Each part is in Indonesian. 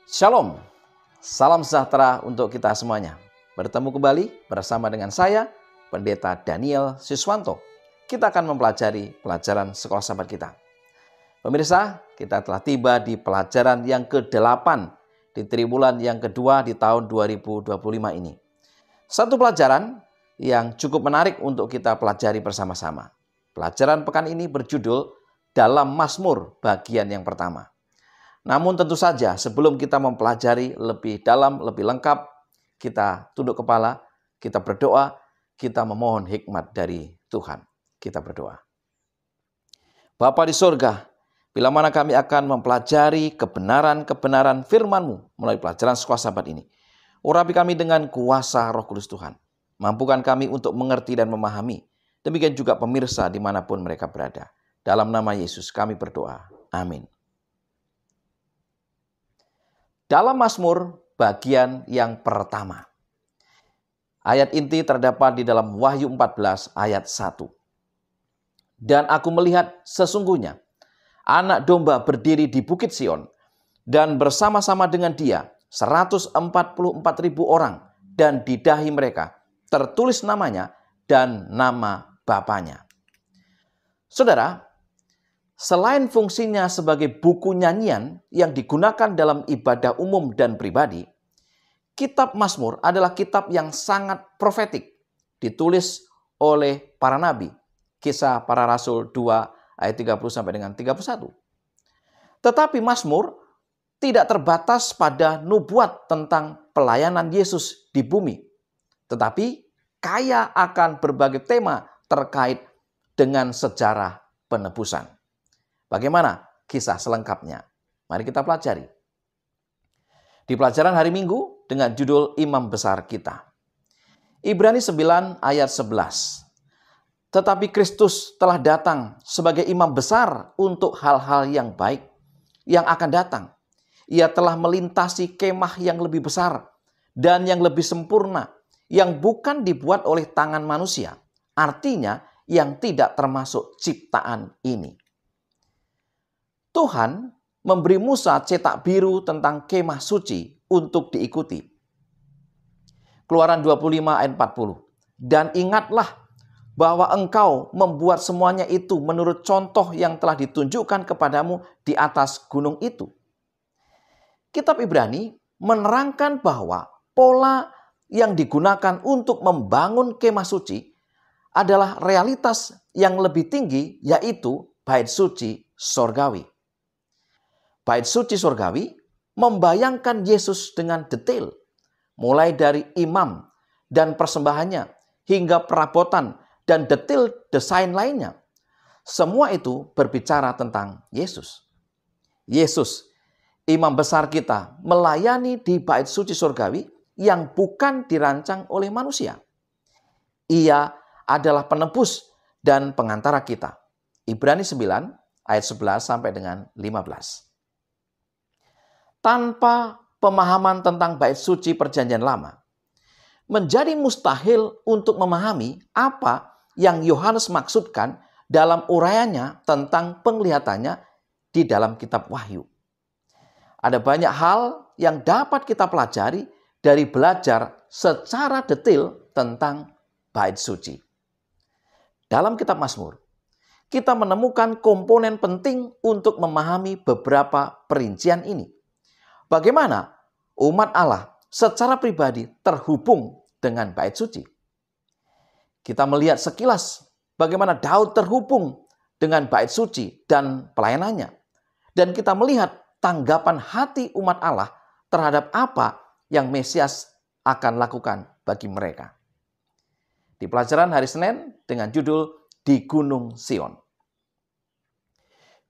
Shalom, salam sejahtera untuk kita semuanya. Bertemu kembali bersama dengan saya, Pendeta Daniel Siswanto. Kita akan mempelajari pelajaran sekolah sahabat kita. Pemirsa, kita telah tiba di pelajaran yang ke-8 di triwulan yang kedua di tahun 2025 ini. Satu pelajaran yang cukup menarik untuk kita pelajari bersama-sama. Pelajaran pekan ini berjudul Dalam Mazmur bagian yang pertama. Namun tentu saja sebelum kita mempelajari lebih dalam, lebih lengkap, kita tunduk kepala, kita berdoa, kita memohon hikmat dari Tuhan. Kita berdoa. Bapa di sorga, bila mana kami akan mempelajari kebenaran-kebenaran firman-Mu melalui pelajaran sekolah sahabat ini. Urapi kami dengan kuasa Roh Kudus Tuhan. Mampukan kami untuk mengerti dan memahami. Demikian juga pemirsa dimanapun mereka berada. Dalam nama Yesus kami berdoa. Amin. Dalam Mazmur bagian yang pertama. Ayat inti terdapat di dalam Wahyu 14 ayat 1. Dan aku melihat sesungguhnya anak domba berdiri di Bukit Sion dan bersama-sama dengan dia 144.000 orang dan di dahi mereka tertulis namanya dan nama Bapanya. Saudara, selain fungsinya sebagai buku nyanyian yang digunakan dalam ibadah umum dan pribadi, kitab Mazmur adalah kitab yang sangat profetik, ditulis oleh para nabi. Kisah Para Rasul 2 ayat 30 sampai dengan 31. Tetapi Mazmur tidak terbatas pada nubuat tentang pelayanan Yesus di bumi, tetapi kaya akan berbagai tema terkait dengan sejarah penebusan. Bagaimana kisah selengkapnya? Mari kita pelajari. Di pelajaran hari Minggu dengan judul Imam Besar Kita. Ibrani 9 ayat 11. Tetapi Kristus telah datang sebagai imam besar untuk hal-hal yang baik yang akan datang. Ia telah melintasi kemah yang lebih besar dan yang lebih sempurna yang bukan dibuat oleh tangan manusia. Artinya yang tidak termasuk ciptaan ini. Tuhan memberi Musa cetak biru tentang kemah suci untuk diikuti. Keluaran 25 ayat 40. Dan ingatlah bahwa engkau membuat semuanya itu menurut contoh yang telah ditunjukkan kepadamu di atas gunung itu. Kitab Ibrani menerangkan bahwa pola yang digunakan untuk membangun kemah suci adalah realitas yang lebih tinggi, yaitu bait suci sorgawi. Bait suci surgawi membayangkan Yesus dengan detail, mulai dari imam dan persembahannya hingga perabotan dan detail desain lainnya. Semua itu berbicara tentang Yesus. Yesus, imam besar kita, melayani di bait suci surgawi yang bukan dirancang oleh manusia. Ia adalah penebus dan pengantara kita. Ibrani 9 ayat 11 sampai dengan 15. Tanpa pemahaman tentang bait suci perjanjian lama, menjadi mustahil untuk memahami apa yang Yohanes maksudkan dalam uraiannya tentang penglihatannya di dalam kitab Wahyu. Ada banyak hal yang dapat kita pelajari dari belajar secara detail tentang bait suci. Dalam kitab Mazmur, kita menemukan komponen penting untuk memahami beberapa perincian ini. Bagaimana umat Allah secara pribadi terhubung dengan bait suci. Kita melihat sekilas bagaimana Daud terhubung dengan bait suci dan pelayanannya. Dan kita melihat tanggapan hati umat Allah terhadap apa yang Mesias akan lakukan bagi mereka. Di pelajaran hari Senin dengan judul Di Gunung Sion.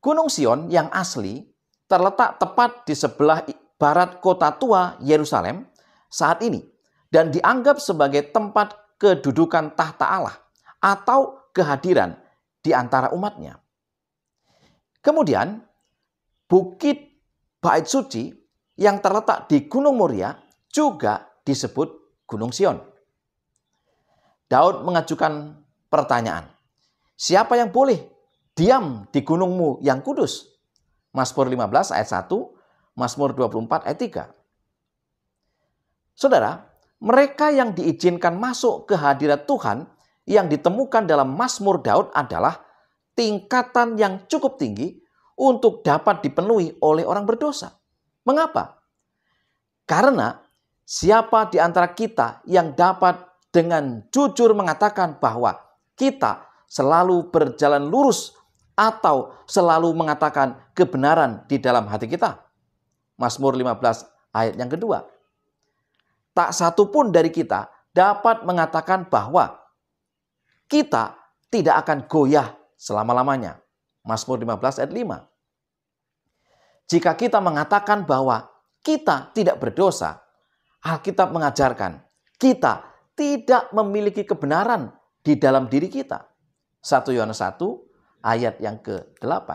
Gunung Sion yang asli terletak tepat di sebelah barat kota tua Yerusalem saat ini dan dianggap sebagai tempat kedudukan tahta Allah atau kehadiran di antara umatnya. Kemudian Bukit Bait Suci yang terletak di Gunung Moria juga disebut Gunung Sion. Daud mengajukan pertanyaan, siapa yang boleh diam di gunungmu yang kudus? Mazmur 15 ayat 1, Mazmur 24 ayat 3. Saudara, mereka yang diizinkan masuk ke hadirat Tuhan yang ditemukan dalam Mazmur Daud adalah tingkatan yang cukup tinggi untuk dapat dipenuhi oleh orang berdosa. Mengapa? Karena siapa di antara kita yang dapat dengan jujur mengatakan bahwa kita selalu berjalan lurus atau selalu mengatakan kebenaran di dalam hati kita? Mazmur 15 ayat yang kedua. Tak satu pun dari kita dapat mengatakan bahwa kita tidak akan goyah selama-lamanya. Mazmur 15 ayat 5. Jika kita mengatakan bahwa kita tidak berdosa, Alkitab mengajarkan kita tidak memiliki kebenaran di dalam diri kita. 1 Yohanes 1 ayat yang ke-8.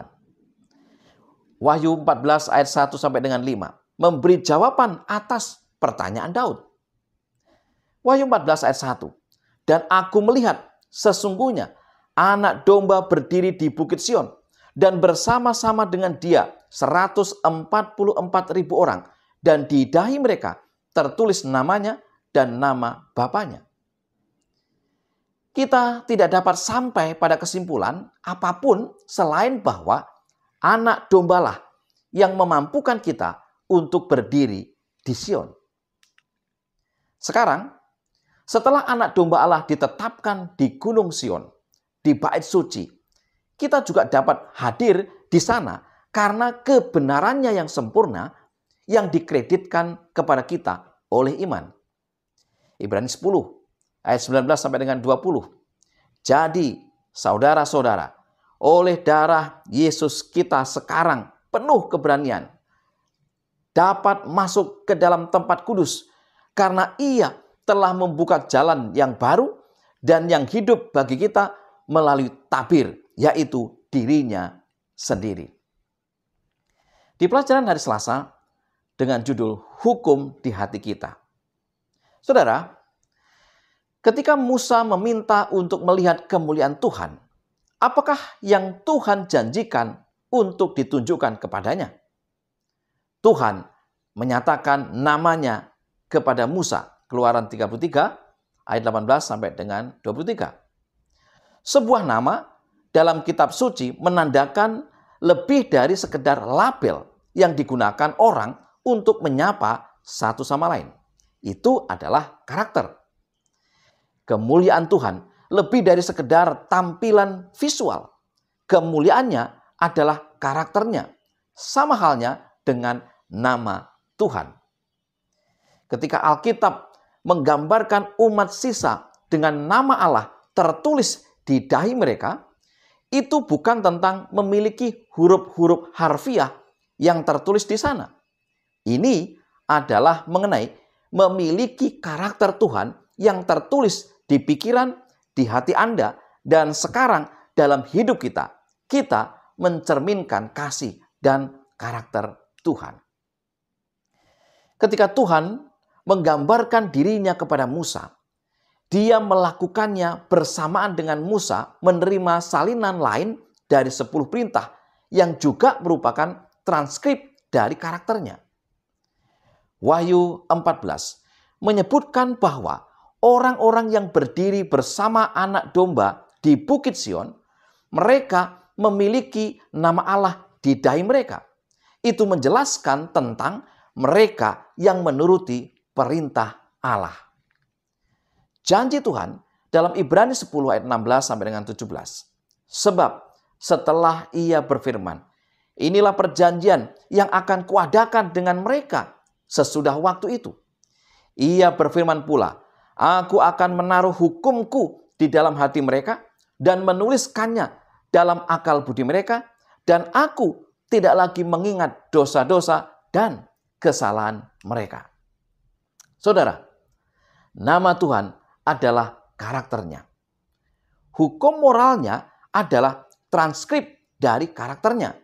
Wahyu 14 ayat 1 sampai dengan 5 memberi jawaban atas pertanyaan Daud. Wahyu 14 ayat 1. Dan aku melihat sesungguhnya anak domba berdiri di Bukit Sion dan bersama-sama dengan dia 144.000 orang, dan di dahi mereka tertulis namanya dan nama Bapanya. Kita tidak dapat sampai pada kesimpulan apapun selain bahwa anak dombalah yang memampukan kita untuk berdiri di Sion. Sekarang, setelah anak domba Allah ditetapkan di Gunung Sion, di Bait Suci, kita juga dapat hadir di sana karena kebenarannya yang sempurna yang dikreditkan kepada kita oleh iman. Ibrani 10 ayat 19 sampai dengan 20. Jadi, saudara-saudara, oleh darah Yesus kita sekarang penuh keberanian dapat masuk ke dalam tempat kudus karena Ia telah membuka jalan yang baru dan yang hidup bagi kita melalui tabir, yaitu dirinya sendiri. Di pelajaran hari Selasa dengan judul Hukum di Hati Kita. Saudara, ketika Musa meminta untuk melihat kemuliaan Tuhan, apakah yang Tuhan janjikan untuk ditunjukkan kepadanya? Tuhan menyatakan namanya kepada Musa, Keluaran 33 ayat 18 sampai dengan 23. Sebuah nama dalam kitab suci menandakan lebih dari sekedar label yang digunakan orang untuk menyapa satu sama lain. Itu adalah karakter. Kemuliaan Tuhan lebih dari sekedar tampilan visual. Kemuliaannya adalah karakternya. Sama halnya dengan nama Tuhan. Ketika Alkitab menggambarkan umat sisa dengan nama Allah tertulis di dahi mereka, itu bukan tentang memiliki huruf-huruf harfiah yang tertulis di sana. Ini adalah mengenai memiliki karakter Tuhan yang tertulis di pikiran, di hati Anda, dan sekarang dalam hidup kita, kita mencerminkan kasih dan karakter Tuhan. Ketika Tuhan menggambarkan dirinya kepada Musa, dia melakukannya bersamaan dengan Musa menerima salinan lain dari 10 perintah yang juga merupakan transkrip dari karakternya. Wahyu 14 menyebutkan bahwa orang-orang yang berdiri bersama anak domba di Bukit Sion, mereka memiliki nama Allah di dahi mereka. Itu menjelaskan tentang mereka yang menuruti perintah Allah. Janji Tuhan dalam Ibrani 10 ayat 16 sampai dengan 17. Sebab setelah Ia berfirman, inilah perjanjian yang akan kuadakan dengan mereka sesudah waktu itu. Ia berfirman pula, aku akan menaruh hukumku di dalam hati mereka dan menuliskannya dalam akal budi mereka, dan aku tidak lagi mengingat dosa-dosa dan kesalahan mereka. Saudara, nama Tuhan adalah karakternya. Hukum moralnya adalah transkrip dari karakternya.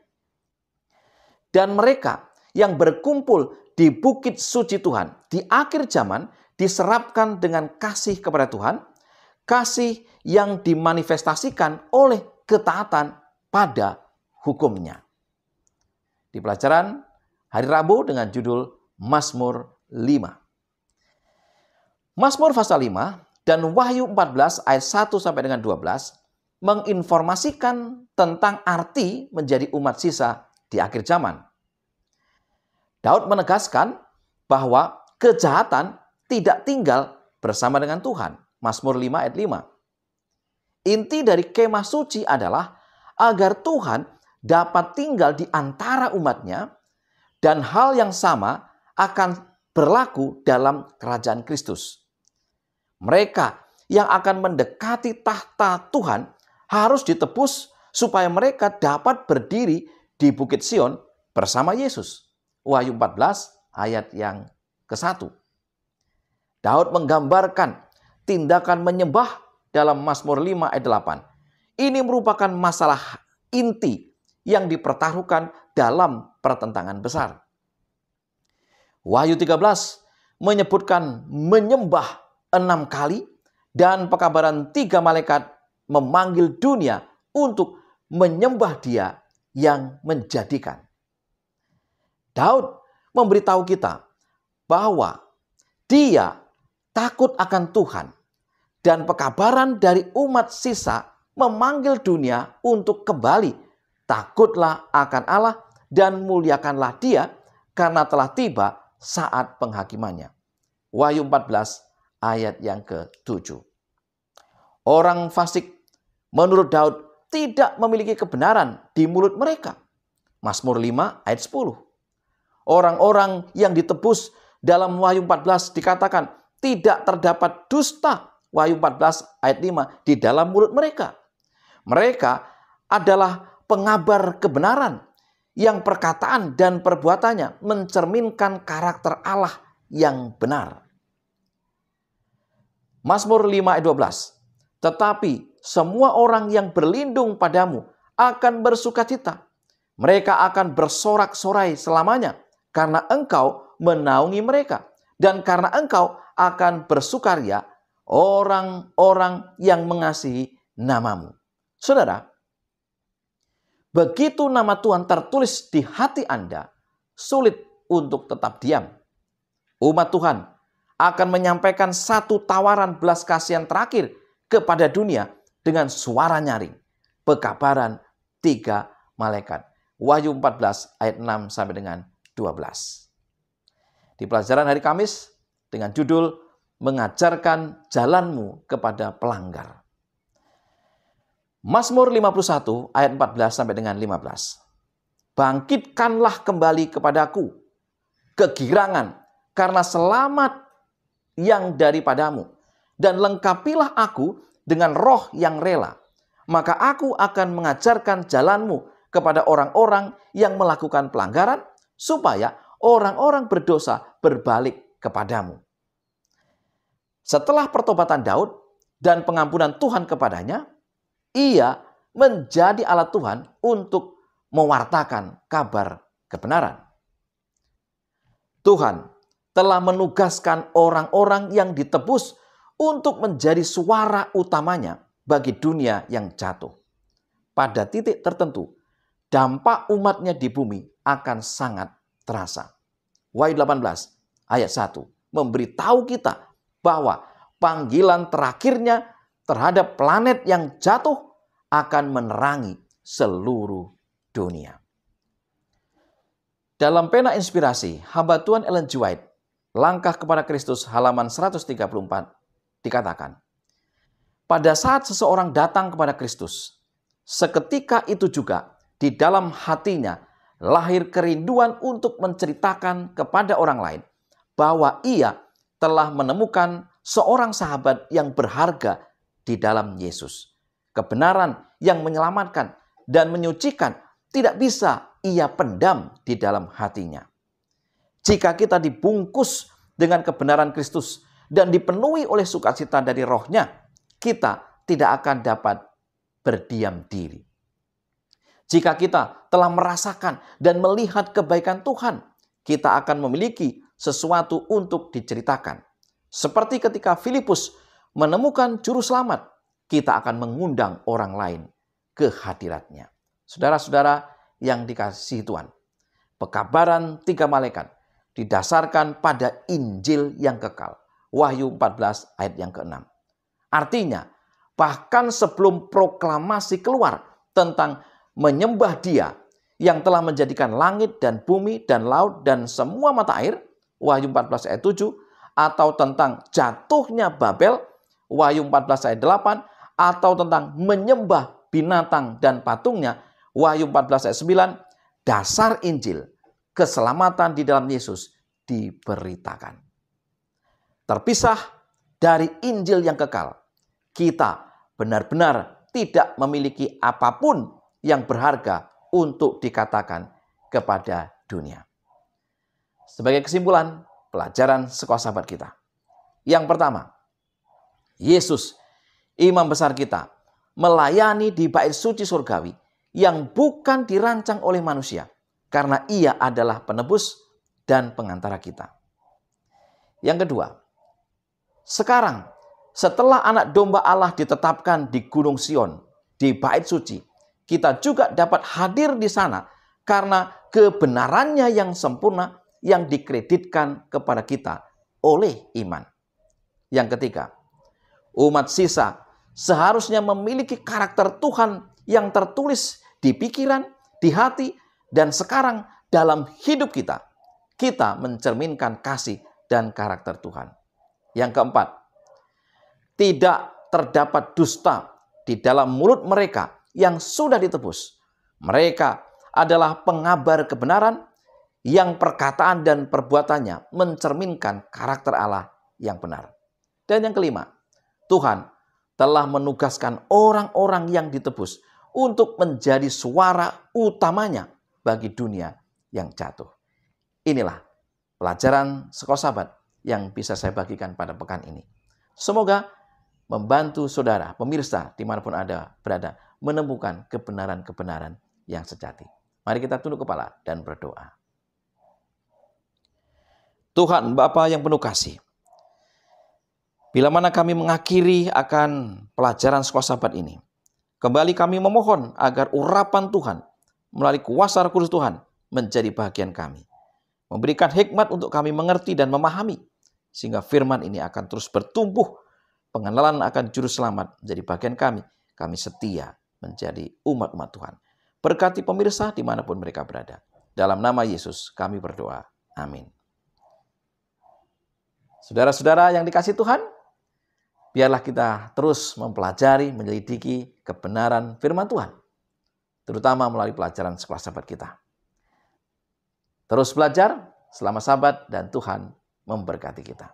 Dan mereka yang berkumpul di bukit suci Tuhan di akhir zaman diserapkan dengan kasih kepada Tuhan, kasih yang dimanifestasikan oleh ketaatan pada hukumnya. Di pelajaran hari Rabu dengan judul Mazmur 5. Mazmur pasal 5 dan Wahyu 14 ayat 1 sampai dengan 12 menginformasikan tentang arti menjadi umat sisa di akhir zaman. Daud menegaskan bahwa kejahatan tidak tinggal bersama dengan Tuhan. Mazmur 5 ayat 5. Inti dari kemah suci adalah agar Tuhan dapat tinggal di antara umatnya, dan hal yang sama akan berlaku dalam kerajaan Kristus. Mereka yang akan mendekati tahta Tuhan harus ditebus supaya mereka dapat berdiri di Bukit Sion bersama Yesus. Wahyu 14 ayat yang ke-1. Daud menggambarkan tindakan menyembah dalam Mazmur 5 ayat 8. Ini merupakan masalah inti yang dipertaruhkan dalam pertentangan besar. Wahyu 13 menyebutkan menyembah 6 kali dan pekabaran 3 malaikat memanggil dunia untuk menyembah Dia yang menjadikan. Daud memberitahu kita bahwa dia takut akan Tuhan, dan pekabaran dari umat sisa memanggil dunia untuk kembali. Takutlah akan Allah dan muliakanlah Dia karena telah tiba saat penghakimannya. Wahyu 14 ayat yang ke-7. Orang fasik menurut Daud tidak memiliki kebenaran di mulut mereka. Mazmur 5 ayat 10. Orang-orang yang ditebus dalam Wahyu 14 dikatakan tidak terdapat dusta. Wahyu 14 ayat 5 di dalam mulut mereka. Mereka adalah pengabar kebenaran yang perkataan dan perbuatannya mencerminkan karakter Allah yang benar. Mazmur 5 ayat 12. Tetapi semua orang yang berlindung padamu akan bersukacita. Mereka akan bersorak-sorai selamanya karena Engkau menaungi mereka. Dan karena Engkau akan bersukaria orang-orang yang mengasihi namamu. Saudara, begitu nama Tuhan tertulis di hati Anda, sulit untuk tetap diam. Umat Tuhan akan menyampaikan satu tawaran belas kasihan terakhir kepada dunia dengan suara nyaring. Pekabaran 3 malaikat. Wahyu 14 ayat 6 sampai dengan 12. Di pelajaran hari Kamis dengan judul Mengajarkan Jalanmu kepada Pelanggar. Mazmur 51 ayat 14 sampai dengan 15. Bangkitkanlah kembali kepadaku kegirangan karena selamat yang daripadamu, dan lengkapilah aku dengan roh yang rela. Maka aku akan mengajarkan jalanmu kepada orang-orang yang melakukan pelanggaran, supaya orang-orang berdosa berbalik kepadamu. Setelah pertobatan Daud dan pengampunan Tuhan kepadanya, ia menjadi alat Tuhan untuk mewartakan kabar kebenaran. Tuhan telah menugaskan orang-orang yang ditebus untuk menjadi suara utamanya bagi dunia yang jatuh. Pada titik tertentu, dampak umatnya di bumi akan sangat terasa. Wahyu 18 ayat 1 memberitahu kita bahwa panggilan terakhirnya terhadap planet yang jatuh akan menerangi seluruh dunia. Dalam pena inspirasi, hamba Tuhan Ellen G. White, Langkah kepada Kristus halaman 134 dikatakan, pada saat seseorang datang kepada Kristus, seketika itu juga di dalam hatinya lahir kerinduan untuk menceritakan kepada orang lain bahwa ia telah menemukan seorang sahabat yang berharga di dalam Yesus. Kebenaran yang menyelamatkan dan menyucikan tidak bisa ia pendam di dalam hatinya. Jika kita dibungkus dengan kebenaran Kristus dan dipenuhi oleh sukacita dari Roh-Nya, kita tidak akan dapat berdiam diri. Jika kita telah merasakan dan melihat kebaikan Tuhan, kita akan memiliki sesuatu untuk diceritakan. Seperti ketika Filipus menemukan juru selamat, kita akan mengundang orang lain ke hadirat-Nya. Saudara-saudara yang dikasihi Tuhan, pekabaran 3 malaikat didasarkan pada Injil yang kekal. Wahyu 14 ayat yang ke-6. Artinya, bahkan sebelum proklamasi keluar tentang menyembah Dia yang telah menjadikan langit dan bumi dan laut dan semua mata air, Wahyu 14 ayat 7, atau tentang jatuhnya Babel, Wahyu 14 ayat 8, atau tentang menyembah binatang dan patungnya, Wahyu 14 ayat 9, dasar Injil, keselamatan di dalam Yesus diberitakan. Terpisah dari Injil yang kekal, kita benar-benar tidak memiliki apapun yang berharga untuk dikatakan kepada dunia. Sebagai kesimpulan, pelajaran sekolah sahabat kita. Yang pertama, Yesus, imam besar kita, melayani di bait suci surgawi yang bukan dirancang oleh manusia, karena Ia adalah penebus dan pengantara kita. Yang kedua, sekarang setelah anak domba Allah ditetapkan di Gunung Sion, di bait suci, kita juga dapat hadir di sana karena kebenarannya yang sempurna yang dikreditkan kepada kita oleh iman. Yang ketiga, umat sisa seharusnya memiliki karakter Tuhan yang tertulis di pikiran, di hati, dan sekarang dalam hidup kita. Kita mencerminkan kasih dan karakter Tuhan. Yang keempat, tidak terdapat dusta di dalam mulut mereka yang sudah ditebus. Mereka adalah pengabar kebenaran yang perkataan dan perbuatannya mencerminkan karakter Allah yang benar. Dan yang kelima, Tuhan telah menugaskan orang-orang yang ditebus untuk menjadi suara utamanya bagi dunia yang jatuh. Inilah pelajaran sekolah sahabat yang bisa saya bagikan pada pekan ini. Semoga membantu saudara, pemirsa dimanapun Anda berada, menemukan kebenaran-kebenaran yang sejati. Mari kita tunduk kepala dan berdoa. Tuhan Bapa yang penuh kasih, bila mana kami mengakhiri akan pelajaran sekolah sahabat ini, kembali kami memohon agar urapan Tuhan melalui kuasa Roh Kudus Tuhan menjadi bagian kami. Memberikan hikmat untuk kami mengerti dan memahami, sehingga firman ini akan terus bertumbuh. Pengenalan akan juru selamat menjadi bagian kami. Kami setia menjadi umat-umat Tuhan. Berkati pemirsa dimanapun mereka berada. Dalam nama Yesus kami berdoa. Amin. Saudara-saudara yang dikasihi Tuhan, biarlah kita terus mempelajari, menyelidiki kebenaran firman Tuhan. Terutama melalui pelajaran sekolah sahabat kita. Terus belajar selama sabat dan Tuhan memberkati kita.